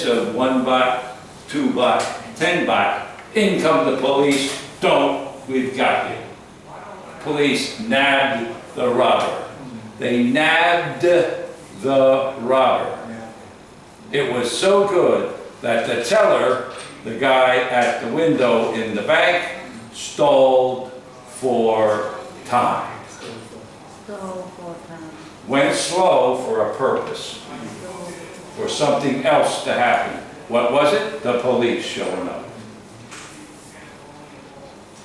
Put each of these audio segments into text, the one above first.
minutes of 1 baht, 2 baht, 10 baht, in come the police, don't, we've got you. Police nabbed the robber. They nabbed the robber. It was so good that the teller, the guy at the window in the bank, stalled for time. Went slow for a purpose, for something else to happen. What was it? The police showing up.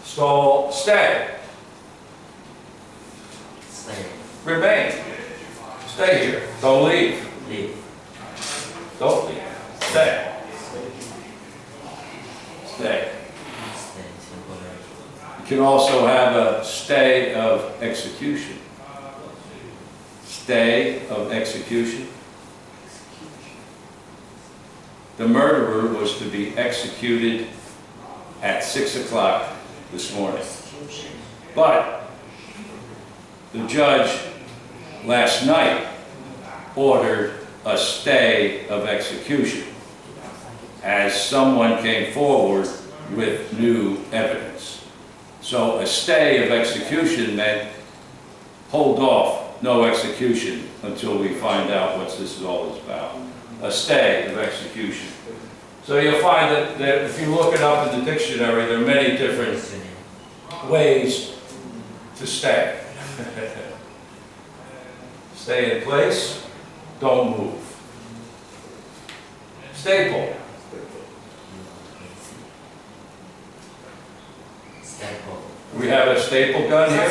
Stall, stay. Stay. Remain. Stay here. Don't leave. Leave. Don't leave. Stay. Stay. Stay. Temporary. You can also have a stay of execution. Stay of execution. The murderer was to be executed at 6 o'clock this morning. But the judge last night ordered a stay of execution as someone came forward with new evidence. So a stay of execution meant hold off, no execution until we find out what this is all about. A stay of execution. So you'll find that if you look it up in the dictionary, there are many different ways to stay. Stay in place, don't move. Staple. Staple. We have a staple gun here?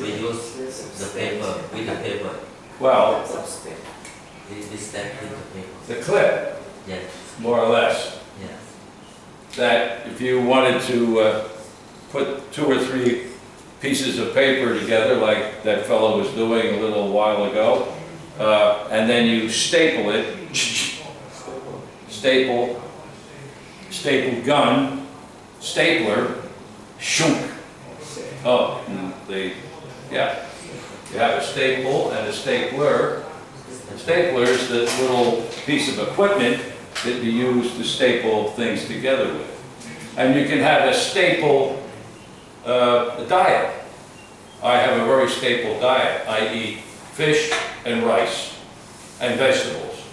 We use the paper with the paper. Well, We stack with the paper. the clip, Yes. more or less. Yes. That if you wanted to put 2 or 3 pieces of paper together like that fellow was doing a little while ago, and then you staple it, staple gun, stapler, shunk. Oh, yeah. You have a staple and a stapler. Stapler is the little piece of equipment that you use to staple things together with. And you can have a staple diet. I have a very staple diet. I eat fish and rice and vegetables.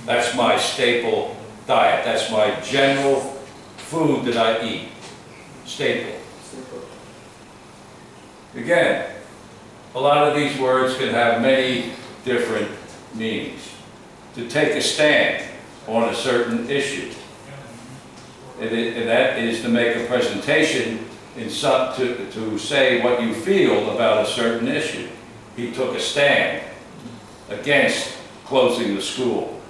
That's my staple diet. That's my general food that I eat. Staple. Again, a lot of these words can have many different meanings. To take a stand on a certain issue. And that is to make a presentation to say what you feel about a certain issue. He took a stand against closing the school.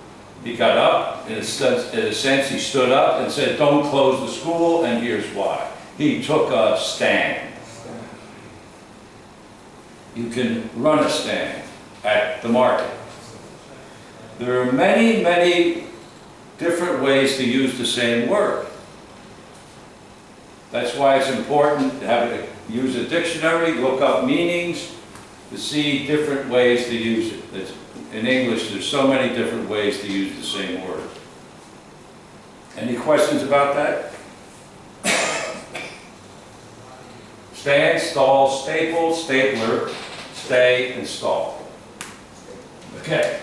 He got up, in a sense he stood up and said, don't close the school, and here's why. He took a stand. You can run a stand at the market. There are many, many different ways to use the same word. That's why it's important to use a dictionary, look up meanings, to see different ways to use it. In English, there's so many different ways to use the same word. Any questions about that? Stand, stall, staple, stapler, stay, and stall. Okay.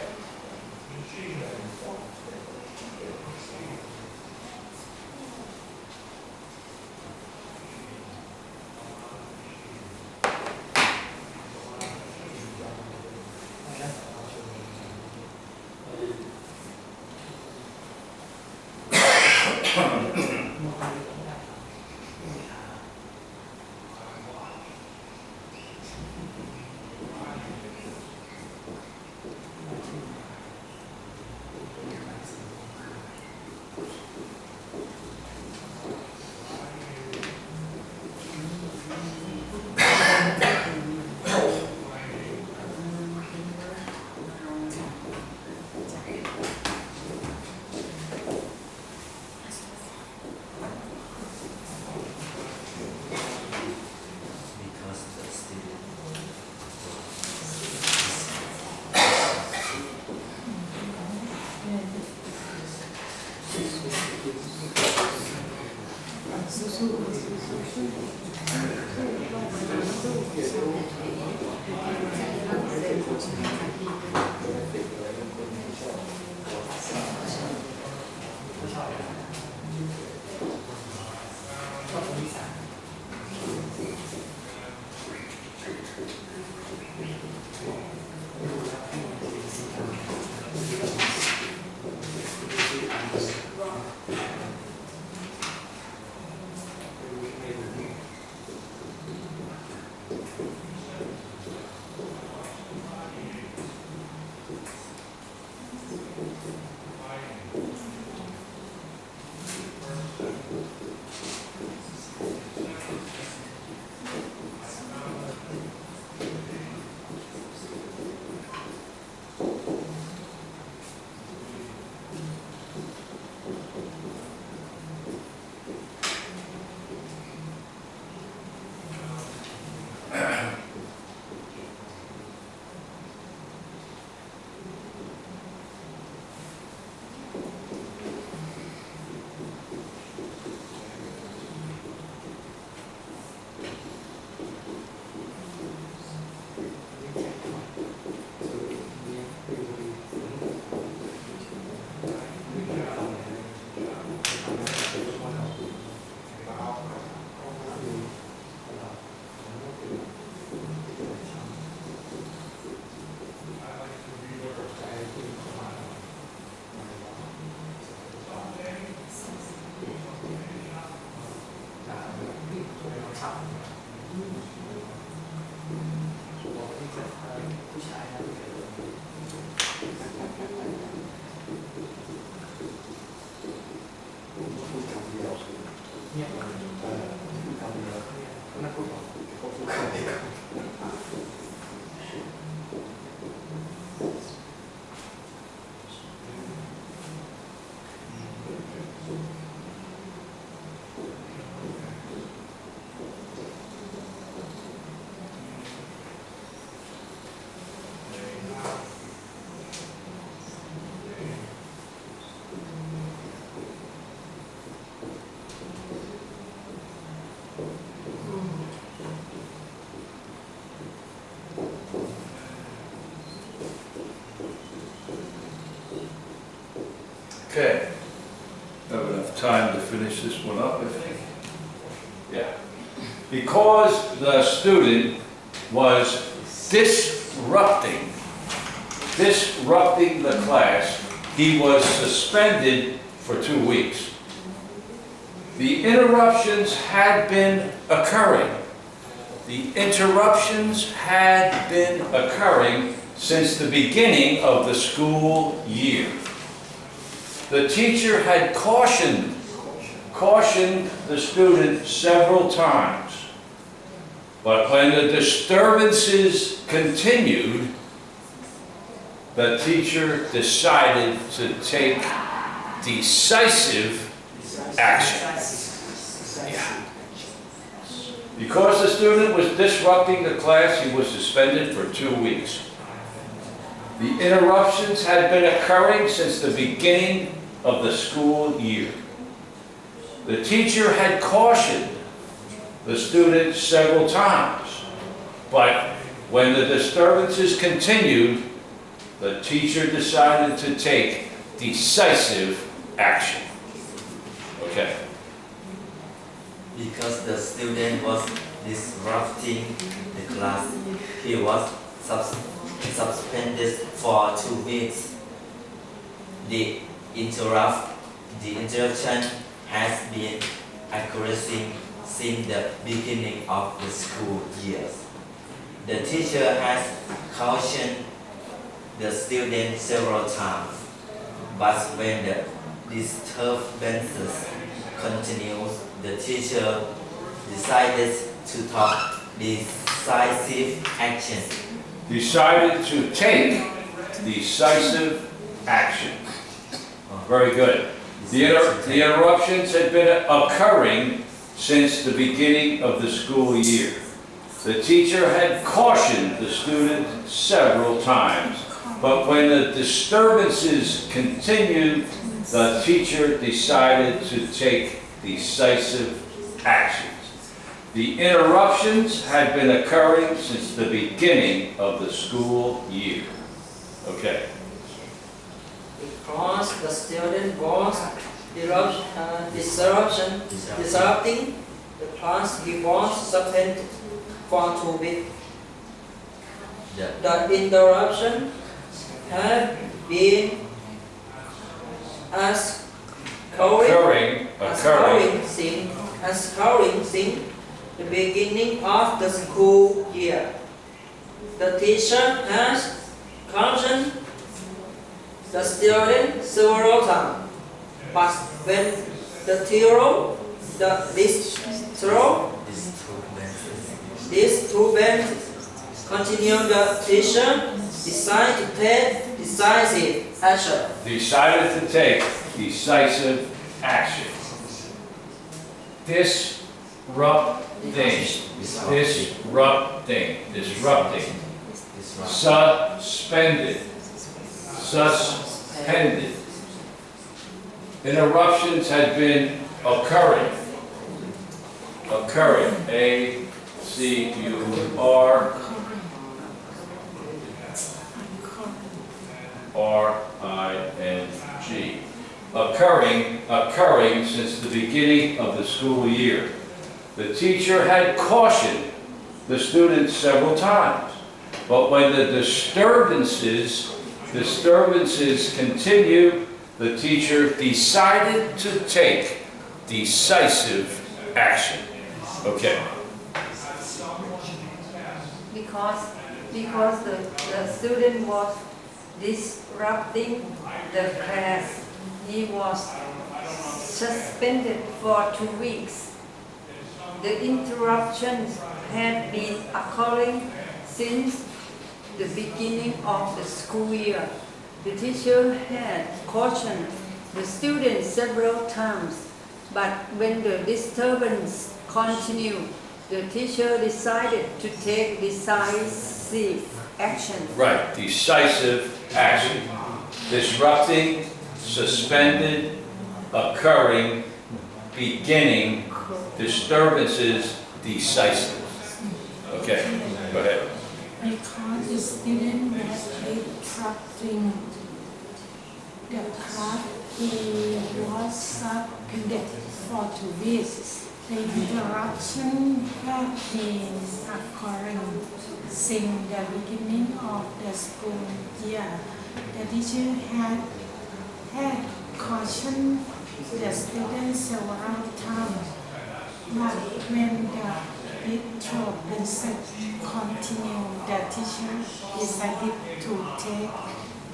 Okay. Have enough time to finish this one up, I think. Yeah. Because the student was disrupting the class, he was suspended for 2 weeks. The interruptions had been occurring. The interruptions had been occurring since the beginning of the school year. The teacher had cautioned the student several times. But when the disturbances continued, the teacher decided to take decisive action. Yeah. Because the student was disrupting the class, he was suspended for 2 weeks. The interruptions had been occurring since the beginning of the school year. The teacher had cautioned the student several times, but when the disturbances continued, the teacher decided to take decisive action. Okay. Because the student was disrupting the class, he was suspended for 2 weeks. The interruption has been occurring since the beginning of the school year. The teacher has cautioned the student several times, but when the disturbances continued, the teacher decided to take decisive action. Decided to take decisive action. Very good. The interruptions had been occurring since the beginning of the school year. The teacher had cautioned the student several times, but when the disturbances continued, the teacher decided to take decisive actions. The interruptions had been occurring since the beginning of the school year. Okay. Because the student was disrupting the class, he was suspended for 2 weeks. The interruption had been occurring since the beginning of the school year. The teacher has cautioned the student several times, but when these two bands continue, the teacher decided to take decisive action. Decided to take decisive action. Disrupting. Suspended. Interruptions had been occurring. A-C-U-R-R-I-N-G. Occurring since the beginning of the school year. The teacher had cautioned the students several times, but when the disturbances continued, the teacher decided to take decisive action. Okay. Because the student was disrupting the class, he was suspended for 2 weeks. The interruptions had been occurring since the beginning of the school year. The teacher had cautioned the students several times, but when the disturbance continued, the teacher decided to take decisive action. Right, decisive action. Disrupting, suspended, occurring, beginning, disturbances, decisive. Okay, go ahead. Because the student was disrupting the class, he was suspended for 2 weeks. The interruption had been occurring since the beginning of the school year. The teacher had cautioned the students several times, but when the disturbances continued, the teacher decided to take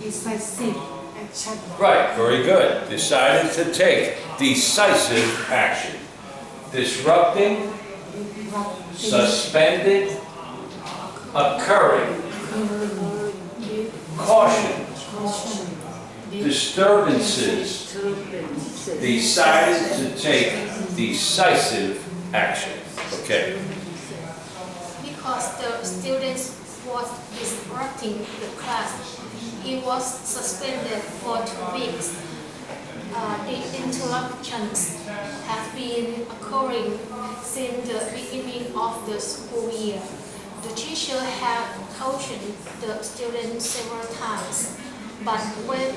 decisive action. Right, very good. Decided to take decisive action. Disrupting, suspended, occurring, caution, disturbances, decided to take decisive action. Okay. Because the students was disrupting the class, he was suspended for 2 weeks. The interruptions have been occurring since the beginning of the school year. The teacher had cautioned the students several times, but when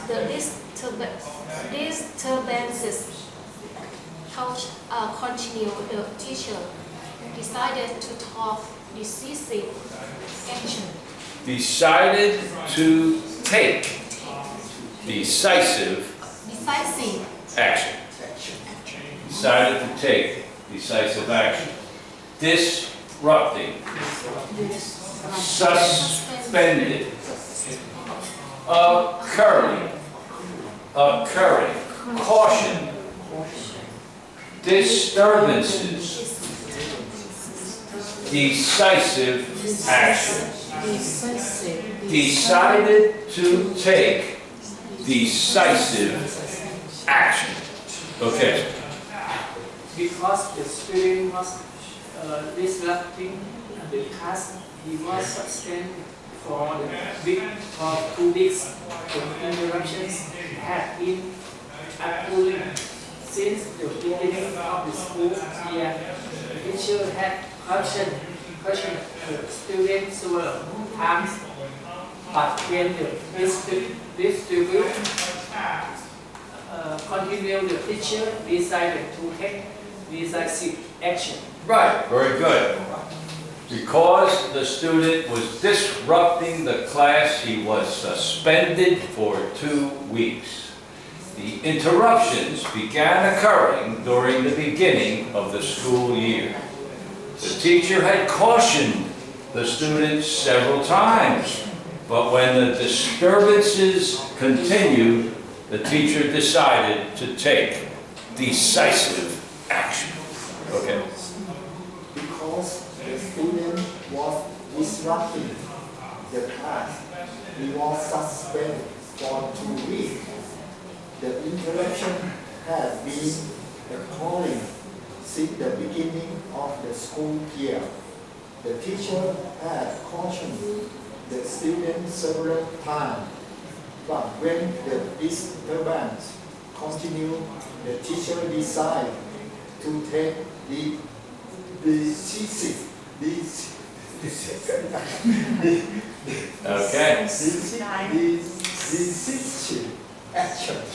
the disturbances continued, the teacher decided to take decisive action. Decided to take decisive action. Decided to take decisive action. Disrupting. Suspended. Occurring. Caution. Disturbances. Decisive action. Decided to take decisive action. Okay. Because the student was disrupting the class, he was suspended for 2 weeks. The interruptions had been unruly. Since the beginning of the school year, the teacher had questioned the students several times, but when the dispute continued, the teacher decided to take decisive action. Right, very good. Because the student was disrupting the class, he was suspended for 2 weeks. The interruptions began occurring during the beginning of the school year. The teacher had cautioned the students several times, but when the disturbances continued, the teacher decided to take decisive action. Okay. Because the student was disrupting the class, he was suspended for 2 weeks. The interruption had been occurring since the beginning of the school year. The teacher had cautioned the student several times, but when the disturbance continued, the teacher decided to take decisive action.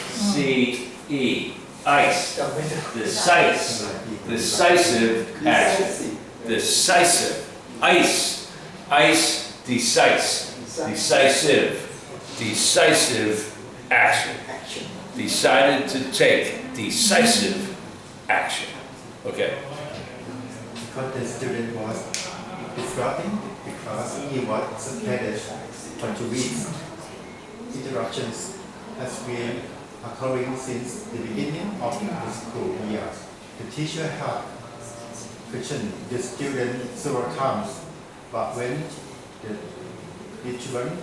C-I-C-E, ice. Decisive action. Decisive. Ice, decisive. Decisive action. Decided to take decisive action. Okay. Because the student was disrupting because he was suspended for 2 weeks. Interruptions has been occurring since the beginning of the school year. The teacher had questioned the student several times, but when the disturbance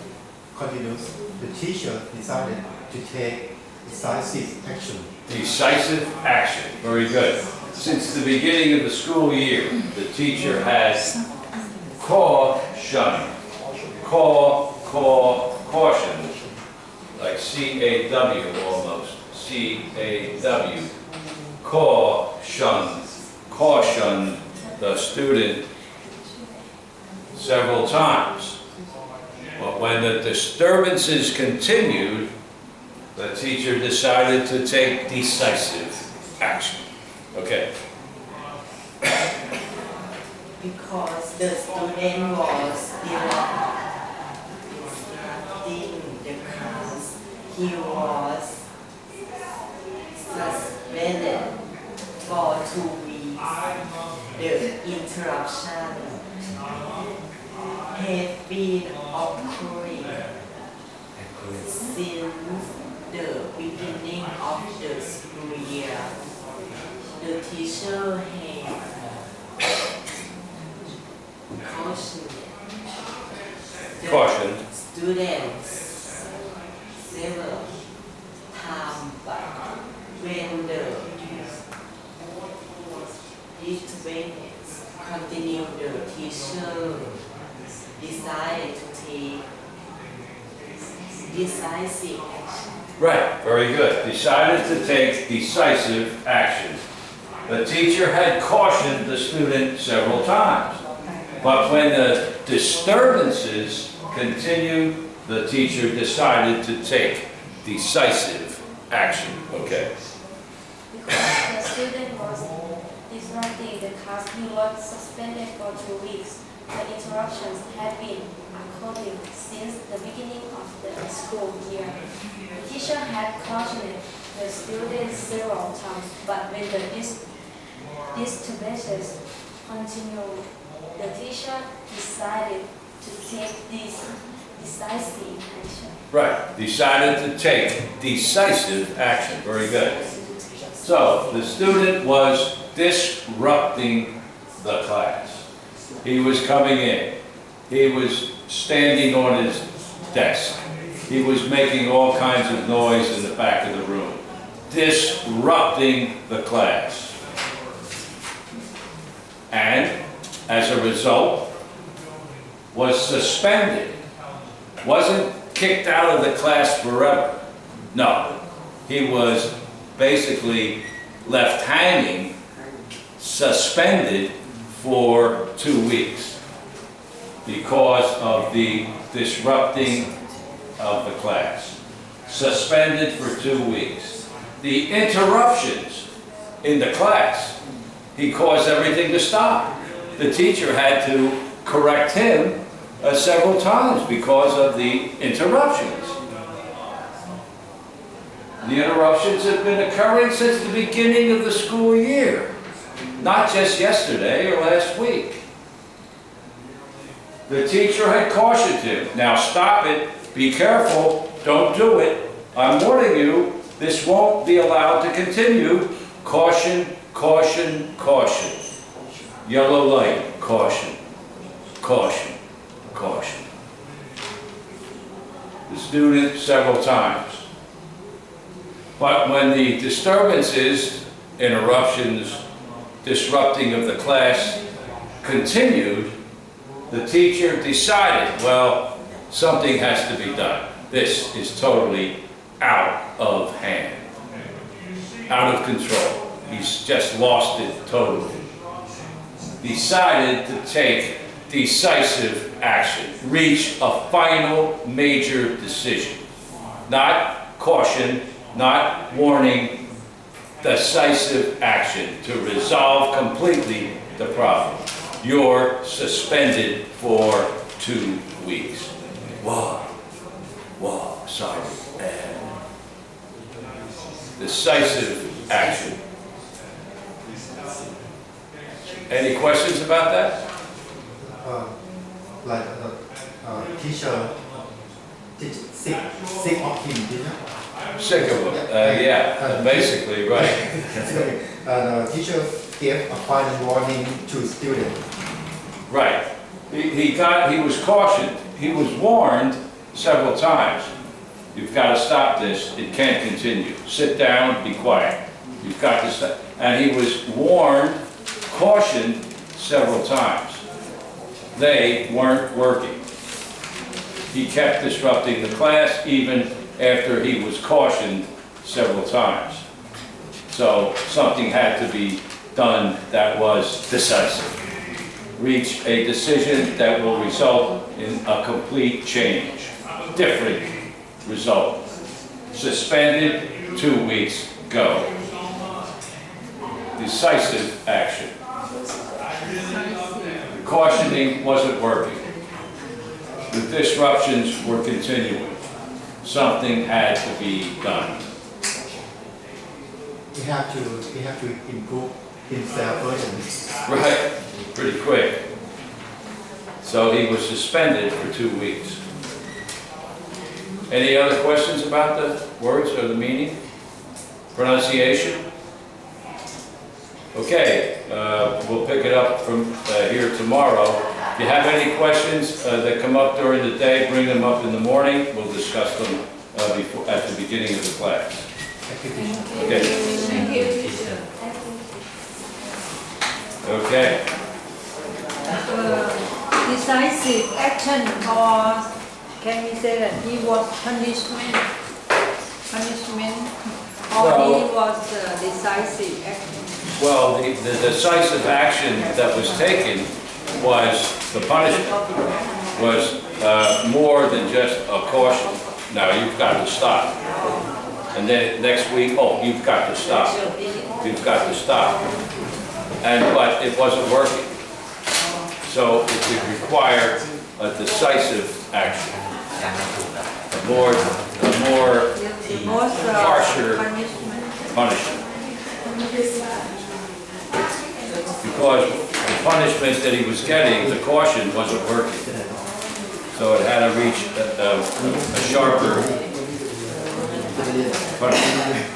continues, the teacher decided to take decisive action. Decisive action. Very good. Since the beginning of the school year, the teacher has cautioned, like C-A-W almost, C-A-W, cautioned the student several times. But when the disturbances continued, the teacher decided to take decisive action. Okay. Because the student was disrupting the class, he was suspended for 2 weeks. The interruption had been occurring since the beginning of the school year. The teacher had cautioned students several times, but when the disturbance continued, the teacher decided to take decisive action. Right, very good. Decided to take decisive action. The teacher had cautioned the student several times, but when the disturbances continued, the teacher decided to take decisive action. Okay. Because the student was disrupting the class, he was suspended for 2 weeks. The interruptions had been occurring since the beginning of the school year. The teacher had cautioned the students several times, but when the disturbances continued, the teacher decided to take this decisive action. Right, decided to take decisive action. Very good. So, the student was disrupting the class. He was coming in. He was standing on his desk. He was making all kinds of noise in the back of the room. Disrupting the class. And as a result, was suspended. Wasn't kicked out of the class forever. No, he was basically left hanging, suspended for 2 weeks because of the disrupting of the class. Suspended for 2 weeks. The interruptions in the class, he caused everything to stop. The teacher had to correct him several times because of the interruptions. The interruptions have been occurring since the beginning of the school year, not just yesterday or last week. The teacher had cautioned him, now stop it, be careful, don't do it. I'm warning you, this won't be allowed to continue. Caution, caution, caution. Yellow light, caution, caution, caution. The student several times. But when the disturbances, interruptions, disrupting of the class continued, the teacher decided, well, something has to be done. This is totally out of hand, out of control. He's just lost it totally. Decided to take decisive action, reach a final major decision. Not caution, not warning, decisive action to resolve completely the problem. You're suspended for 2 weeks. Whoa, sorry. Decisive action. Any questions about that? Like teacher sick of him, you know? Sick of him, yeah, basically, right. Teacher gave a final warning to student. Right. He was cautioned. He was warned several times. You've got to stop this. It can't continue. Sit down, be quiet. You've got to stop. And he was warned, cautioned several times. They weren't working. He kept disrupting the class even after he was cautioned several times. So something had to be done that was decisive. Reach a decision that will result in a complete change. Different result. Suspended, 2 weeks, go. Decisive action. The cautioning wasn't working. The disruptions were continuing. Something had to be done. He have to improve himself urgently. Right, pretty quick. So he was suspended for 2 weeks. Any other questions about the words or the meaning? Pronunciation? Okay, we'll pick it up from here tomorrow. If you have any questions that come up during the day, bring them up in the morning. We'll discuss them at the beginning of the class. Okay. Thank you. Okay. Decisive action, or can we say that he was punishment, or Well, he was decisive action? Well, the decisive action that was taken was, the punishment was more than just a caution. Now, you've got to stop. And then next week, oh, you've got to stop. You've got to stop. But it wasn't working. So it would require a decisive action. A more harsher punishment. Because the punishment that he was getting, the caution, wasn't working. So it had to reach a sharper punishment.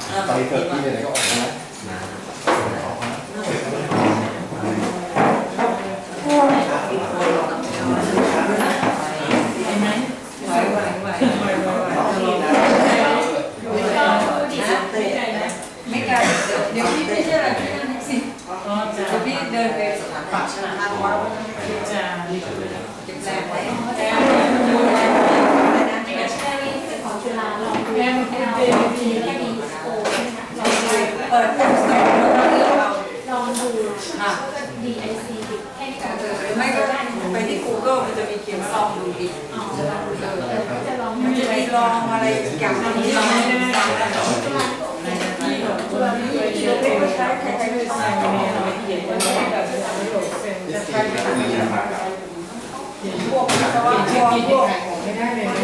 อีกมันจะมีลองอะไรอย่างนี้เราไม่ได้ที่เราไม่ใช้ใครใช้ไม่ใช้พวกแต่ว่าพวก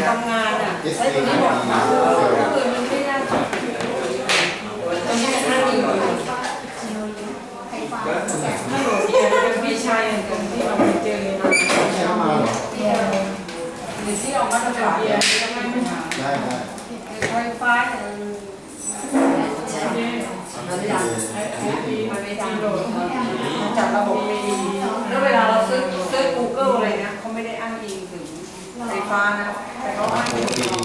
ทำงานอ่ะใช้ตัวนี้หมดก็คือมันไม่ได้ตัวนี้น่าดีกว่าถ้าหนูเป็นพี่ชายอย่างที่เราไปเจอนะหรือที่ออกมาตรฐานได้ไฟฟ้ามันไม่ดังจากระบบแล้วเวลาเราซื้อ Google อะไรนะเขาไม่ได้อ้างอิงถึงไฟฟ้านะแต่เขาอ้างอิง